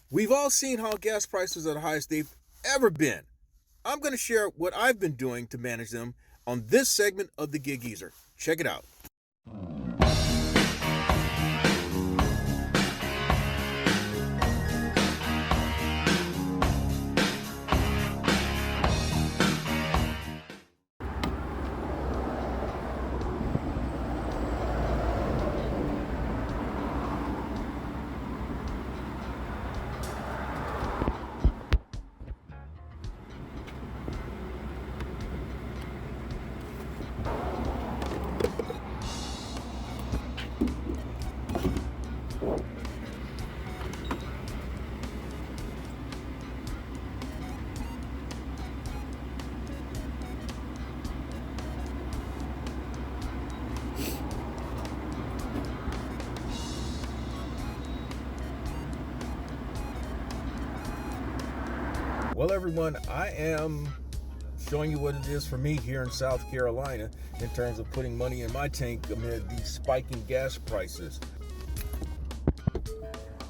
We've all seen how gas prices are the highest they've ever been. I'm going to share what I've been doing to manage them on this segment of the Gig Geezer. Check it out. Well, everyone, I am showing you what it is for me here in South Carolina in terms of putting money in my tank amid these spiking gas prices.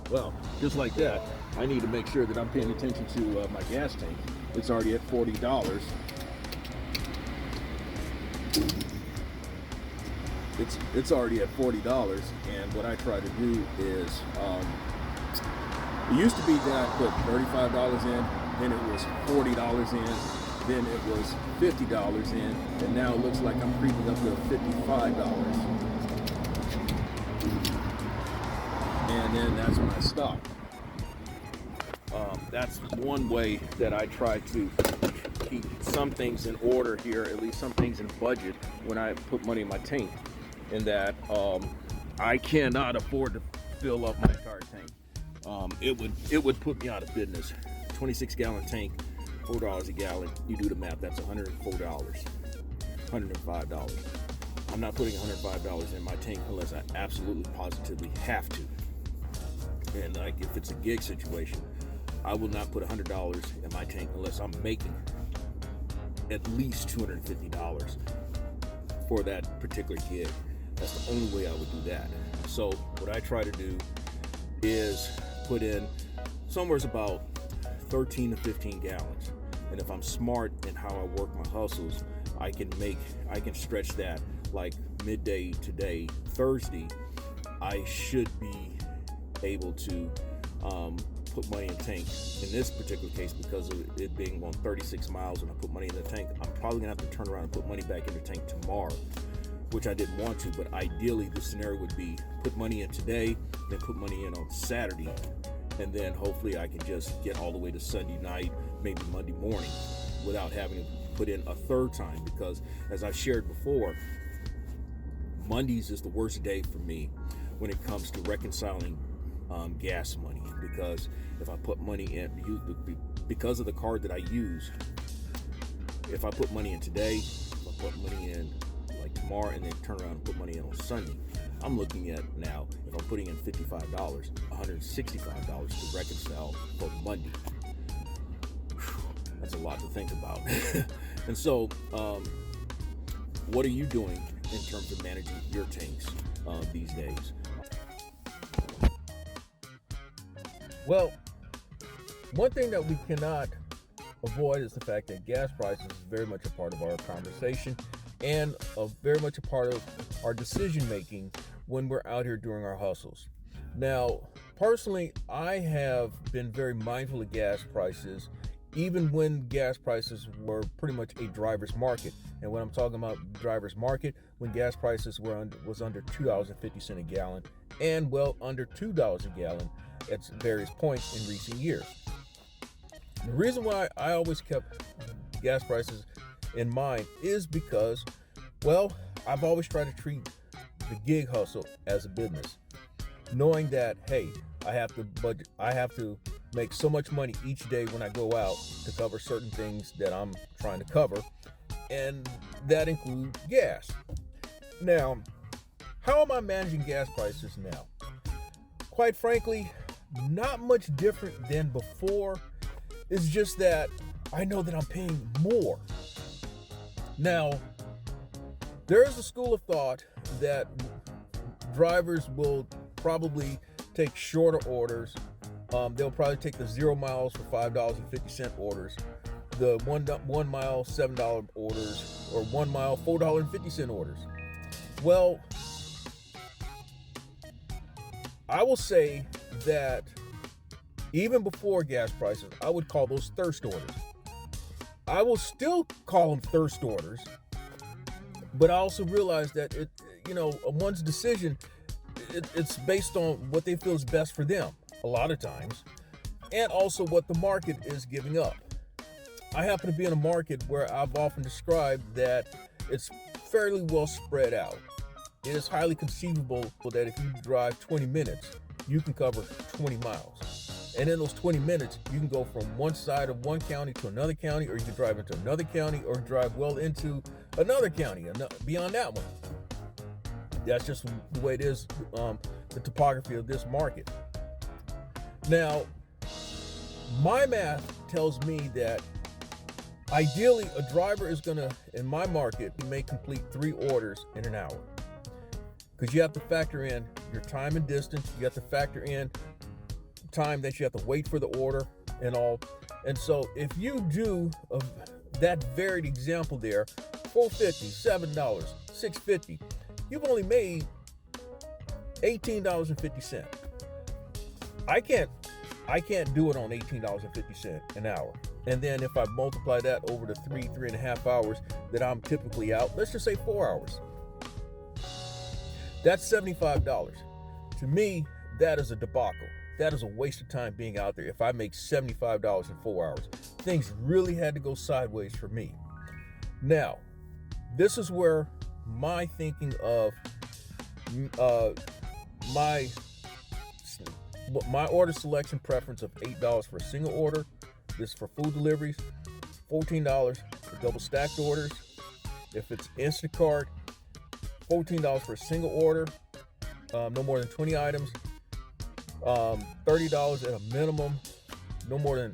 Well, just like that, I need to make sure that I'm paying attention to my gas tank. It's already at $40. It's already at $40, and what I try to do is, it used to be that I put $35 in, then it was $40 in, then it was $50 in, and now it looks like I'm creeping up to $55. And then that's when I stop. That's one way that I try to keep some things in order here, at least some things in budget when I put money in my tank, in that I cannot afford to fill up my entire tank. It would put me out of business. 26-gallon tank, $4 a gallon. You do the math, that's $104, $105. I'm not putting $105 in my tank unless I absolutely positively have to. And like if it's a gig situation, I will not put $100 in my tank unless I'm making at least $250 for that particular gig. That's the only way I would do that. So what I try to do is put in somewhere about 13 to 15 gallons. And if I'm smart in how I work my hustles, I can stretch that like midday today, Thursday, I should be able to put money in the tank. In this particular case, because of it being on 36 miles and I put money in the tank, I'm probably gonna have to turn around and put money back in the tank tomorrow, which I didn't want to, but ideally the scenario would be put money in today, then put money in on Saturday, and then hopefully I can just get all the way to Sunday night, maybe Monday morning, without having to put in a third time, because as I've shared before, Mondays is the worst day for me when it comes to reconciling gas money, because if I put money in, because of the card that I use, if I put money in today, if I put money in like tomorrow and then turn around and put money in on Sunday, I'm looking at now, if I'm putting in $55, $165 to reconcile for Monday. That's a lot to think about. And so, what are you doing in terms of managing your tanks these days? Well, one thing that we cannot avoid is the fact that gas prices is very much a part of our conversation and very much a part of our decision making when we're out here doing our hustles. Now, personally, I have been very mindful of gas prices, even when gas prices were pretty much a driver's market. And when I'm talking about driver's market, when gas prices was under $2.50 a gallon, and well under $2 a gallon at various points in recent years. The reason why I always kept gas prices in mind is because, well, I've always tried to treat the gig hustle as a business, knowing that, hey, I have to make so much money each day when I go out to cover certain things that I'm trying to cover, and that includes gas. Now, how am I managing gas prices now? Quite frankly, not much different than before. It's just that I know that I'm paying more. Now, there is a school of thought that drivers will probably take shorter orders They'll probably take the 0 miles for $5.50 orders, the 1 mile $7 orders, or 1 mile $4.50 orders. Well, I will say that even before gas prices, I would call those thirst orders. I will still call them thirst orders, but I also realize that one's decision, it's based on what they feel is best for them a lot of times, and also what the market is giving up. I happen to be in a market where I've often described that it's fairly well spread out. It is highly conceivable that if you drive 20 minutes, you can cover 20 miles. And in those 20 minutes, you can go from one side of one county to another county, or you can drive into another county, or drive well into another county beyond that one. That's just the way it is, the topography of this market. Now, my math tells me that ideally a driver is going to, in my market, may complete 3 orders in an hour. Because you have to factor in your time and distance. You have to factor in time that you have to wait for the order and all. And so if you do that varied example there, $4.50, $7, $6.50, you've only made $18.50. I can't do it on $18.50 an hour. And then if I multiply that over the 3.5 hours that I'm typically out, let's just say 4 hours. That's $75. To me, that is a debacle. That is a waste of time being out there. If I make $75 in 4 hours, things really had to go sideways for me. Now, this is where my thinking of my order selection preference of $8 for a single order. This is for food deliveries, $14 for double stacked orders. If it's Instacart, $14 for a single order, no more than 20 items, $30 at a minimum, no more than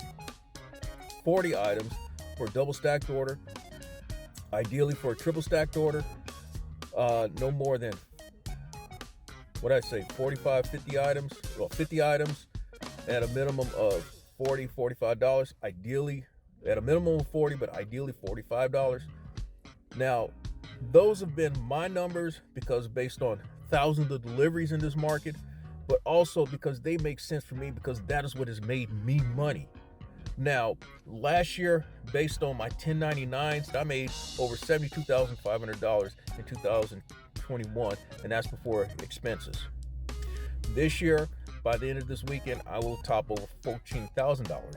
40 items for a double stacked order. Ideally for a triple stacked order, no more than, 45, 50 items, 50 items at a minimum of $40, $45. Ideally, at a minimum of 40, but ideally $45. Now, those have been my numbers because based on thousands of deliveries in this market, but also because they make sense for me because that is what has made me money. Now, last year, based on my 1099s, I made over $72,500 in 2021, and that's before expenses. This year, by the end of this weekend, I will top over $14,000,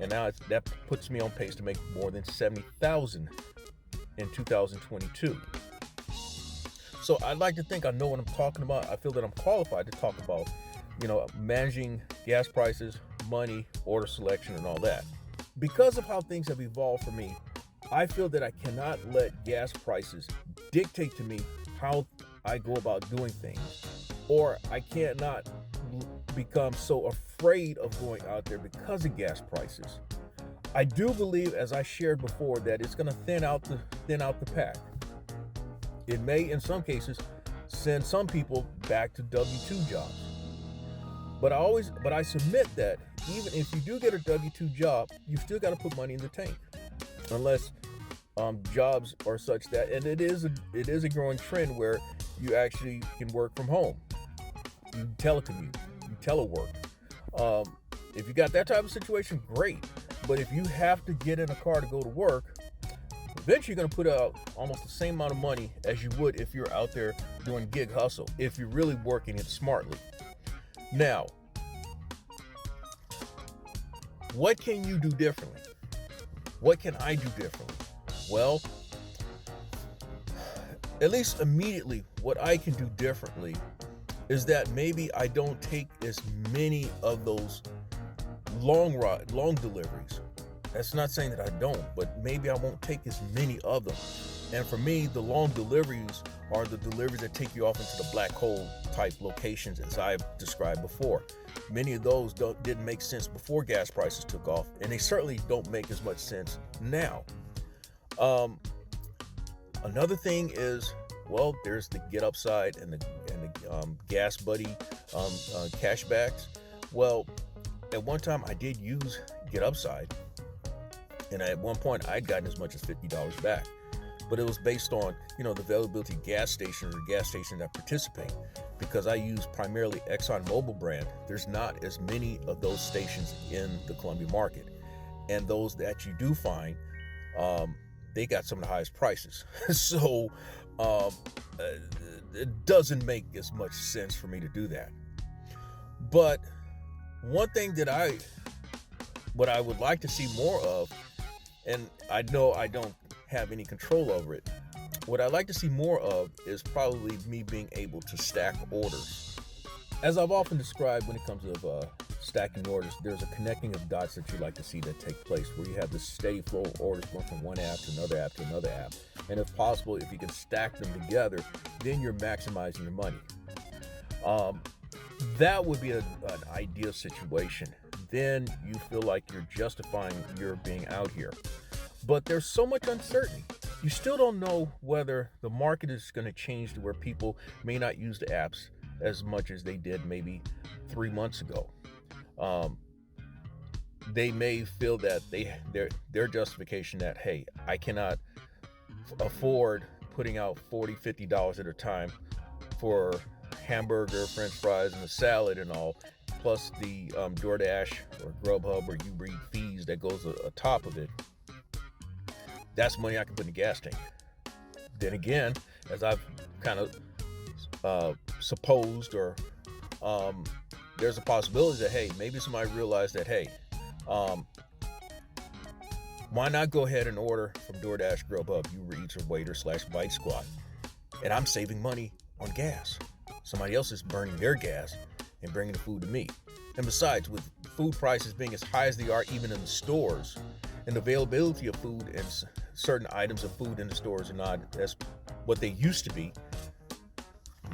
and now that puts me on pace to make more than $70,000 in 2022. So I'd like to think I know what I'm talking about. I feel that I'm qualified to talk about, managing gas prices, money, order selection, and all that. Because of how things have evolved for me, I feel that I cannot let gas prices dictate to me how I go about doing things, or I cannot become so afraid of going out there because of gas prices. I do believe, as I shared before, that it's going to thin out the pack. It may, in some cases, send some people back to W-2 jobs. But I submit that even if you do get a W-2 job, you still got to put money in the tank, unless jobs are such that, and it is a growing trend where you actually can work from home. You telecommute, you telework. If you got that type of situation, great. But if you have to get in a car to go to work, eventually you're going to put out almost the same amount of money as you would if you're out there doing gig hustle, if you're really working it smartly. Now, what can you do differently? What can I do differently? Well, at least immediately, what I can do differently is that maybe I don't take as many of those long deliveries. That's not saying that I don't, but maybe I won't take as many of them. And for me, the long deliveries are the deliveries that take you off into the black hole type locations, as I've described before. Many of those didn't make sense before gas prices took off, and they certainly don't make as much sense now. Another thing is, well, there's the Get Upside and the Gas Buddy cashbacks. Well, at one time I did use Get Upside, and at one point I'd gotten as much as $50 back. But it was based on, the availability of gas stations or gas stations that participate. Because I use primarily ExxonMobil brand, there's not as many of those stations in the Columbia market. And those that you do find, they got some of the highest prices. So it doesn't make as much sense for me to do that. But one thing that what I would like to see more of, and I know I don't have any control over it, what I'd like to see more of is probably me being able to stack orders. As I've often described when it comes to stacking orders, there's a connecting of dots that you like to see that take place, where you have this steady flow of orders going from one app to another app to another app. And if possible, if you can stack them together, then you're maximizing your money. That would be an ideal situation. Then you feel like you're justifying your being out here. But there's so much uncertainty. You still don't know whether the market is going to change to where people may not use the apps as much as they did maybe 3 months ago. They may feel that their justification that, hey, I cannot afford putting out $40, $50 at a time for hamburger, french fries, and a salad and all, plus the DoorDash or GrubHub or UberEats fees that goes atop of it. That's money I can put in the gas tank. Then again, as I've kind of supposed, or there's a possibility that, hey, maybe somebody realized that, hey, why not go ahead and order from DoorDash, GrubHub, UberEats, or Waitr / Bite Squad, and I'm saving money on gas. Somebody else is burning their gas and bringing the food to me. And besides, with food prices being as high as they are even in the stores, and the availability of food and certain items of food in the stores are not as what they used to be,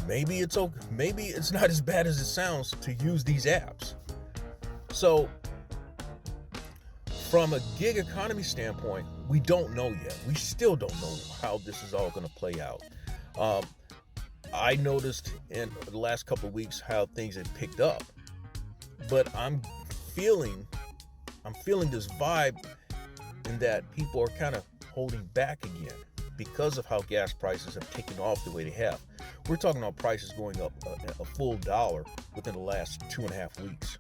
maybe it's okay. Maybe it's not as bad as it sounds to use these apps. So from a gig economy standpoint, we don't know yet. We still don't know how this is all going to play out. I noticed in the last couple of weeks how things had picked up, but I'm feeling this vibe in that people are kind of holding back again because of how gas prices have taken off the way they have. We're talking about prices going up a full $1 within the last 2.5 weeks.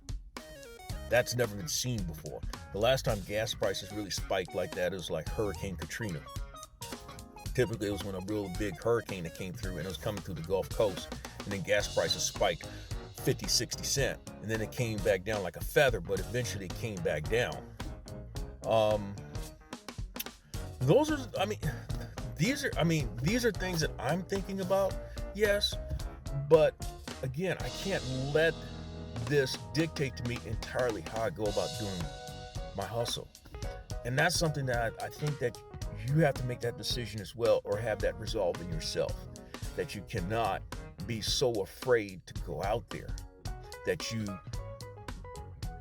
That's never been seen before. The last time gas prices really spiked like that, it was like Hurricane Katrina. Typically, it was when a real big hurricane that came through and it was coming through the Gulf Coast, and then gas prices spiked 50, 60 cents. And then it came back down like a feather, but eventually it came back down. These are things that I'm thinking about, yes, but again, I can't let this dictate to me entirely how I go about doing my hustle. And that's something that I think that you have to make that decision as well, or have that resolve in yourself, that you cannot be so afraid to go out there that you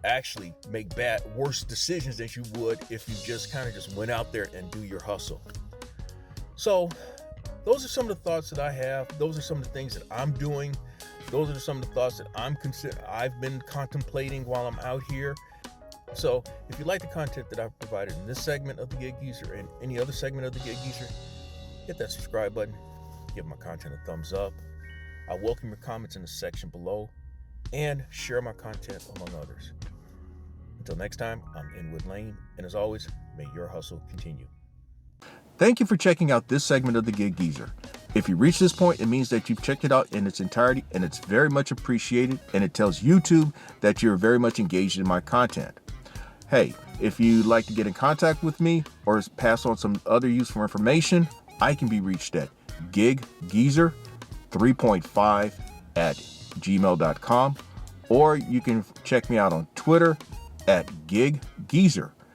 actually make worse decisions than you would if you just went out there and do your hustle. So those are some of the thoughts that I have. Those are some of the things that I'm doing. Those are some of the thoughts that I've been contemplating while I'm out here. So if you like the content that I've provided in this segment of the Gig Geezer and any other segment of the Gig Geezer, hit that subscribe button, give my content a thumbs up. I welcome your comments in the section below, and share my content among others. Until next time, I'm Inwood Lane, and as always, may your hustle continue. Thank you for checking out this segment of the Gig Geezer. If you reach this point, it means that you've checked it out in its entirety, and it's very much appreciated, and it tells YouTube that you're very much engaged in my content. Hey, if you'd like to get in contact with me or pass on some other useful information, I can be reached at giggeezer3.5@gmail.com, or you can check me out on Twitter at giggeezer.